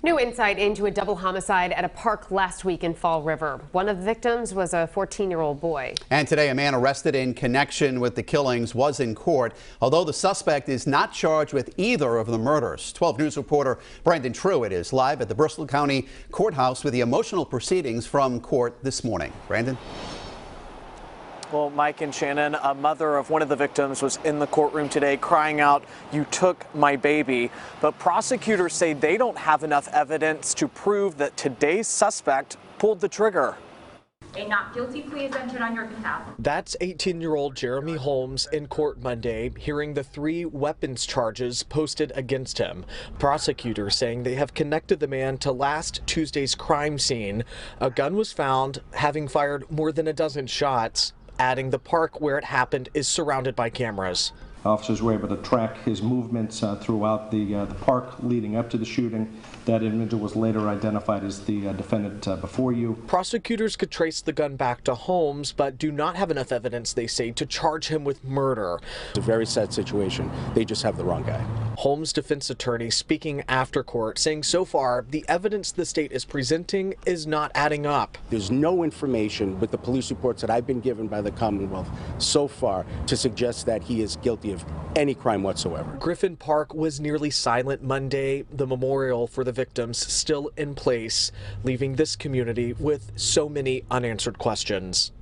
New insight into a double homicide at a park last week in Fall River. One of the victims was a 14-year-old boy. And today, a man arrested in connection with the killings was in court, although the suspect is not charged with either of the murders. 12 News reporter Brandon Truitt is live at the Bristol County Courthouse with the emotional proceedings from court this morning. Brandon? Well, Mike and Shannon, a mother of one of the victims was in the courtroom today crying out, "You took my baby." But prosecutors say they don't have enough evidence to prove that today's suspect pulled the trigger. A not guilty plea is entered on your behalf. That's 18-year-old Jeremy Holmes in court Monday, hearing the 3 weapons charges posted against him. Prosecutors saying they have connected the man to last Tuesday's crime scene. A gun was found, having fired more than a dozen shots. Adding the park where it happened is surrounded by cameras. Officers were able to track his movements throughout the park leading up to the shooting. That individual was later identified as the defendant before you. Prosecutors could trace the gun back to Holmes, but do not have enough evidence, they say, to charge him with murder. It's a very sad situation. They just have the wrong guy. Holmes' defense attorney speaking after court, saying so far the evidence the state is presenting is not adding up. There's no information with the police reports that I've been given by the Commonwealth so far to suggest that he is guilty of any crime whatsoever. Griffin Park was nearly silent Monday, the memorial for the victims still in place, leaving this community with so many unanswered questions.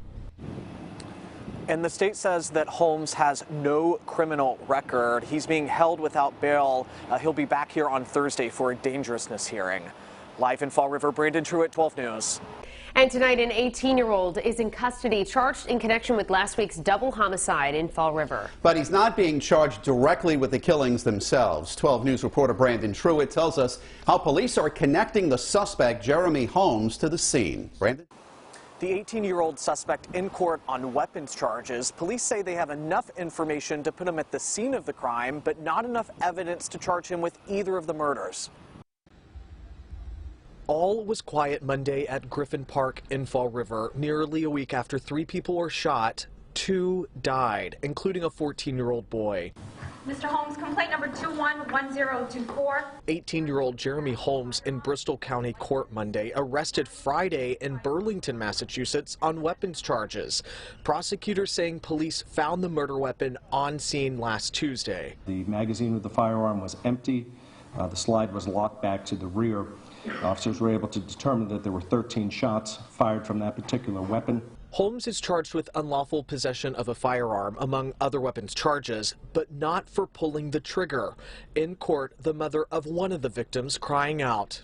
And the state says that Holmes has no criminal record. He's being held without bail. He'll be back here on Thursday for a dangerousness hearing. Live in Fall River, Brandon Truitt, 12 News. And tonight, an 18-year-old is in custody, charged in connection with last week's double homicide in Fall River. But he's not being charged directly with the killings themselves. 12 News reporter Brandon Truitt tells us how police are connecting the suspect, Jeremy Holmes, to the scene. Brandon? The 18-year-old suspect in court on weapons charges. Police say they have enough information to put him at the scene of the crime, but not enough evidence to charge him with either of the murders. All was quiet Monday at Griffin Park in Fall River. Nearly a week after 3 people were shot, 2 died, including a 14-year-old boy. Mr. Holmes, complaint number 211024. 18-year-old Jeremy Holmes in Bristol County Court Monday, arrested Friday in Burlington, Massachusetts on weapons charges. Prosecutors saying police found the murder weapon on scene last Tuesday. The magazine with the firearm was empty. The slide was locked back to the rear. Officers were able to determine that there were 13 shots fired from that particular weapon. Holmes is charged with unlawful possession of a firearm, among other weapons charges, but not for pulling the trigger. In court, the mother of one of the victims crying out.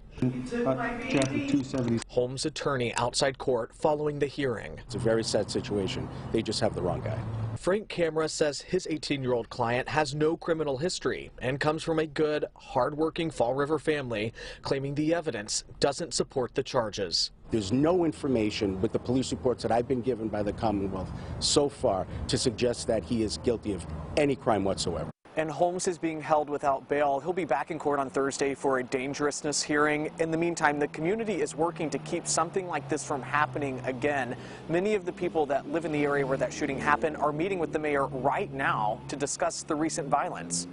Holmes' attorney outside court following the hearing. It's a very sad situation. They just have the wrong guy. Frank Camera says his 18-year-old client has no criminal history and comes from a good, hard-working Fall River family, claiming the evidence doesn't support the charges. There's no information with the police reports that I've been given by the Commonwealth so far to suggest that he is guilty of any crime whatsoever. And Holmes is being held without bail. He'll be back in court on Thursday for a dangerousness hearing. In the meantime, the community is working to keep something like this from happening again. Many of the people that live in the area where that shooting happened are meeting with the mayor right now to discuss the recent violence.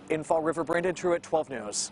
In Fall River, Brandon Truitt, 12 News.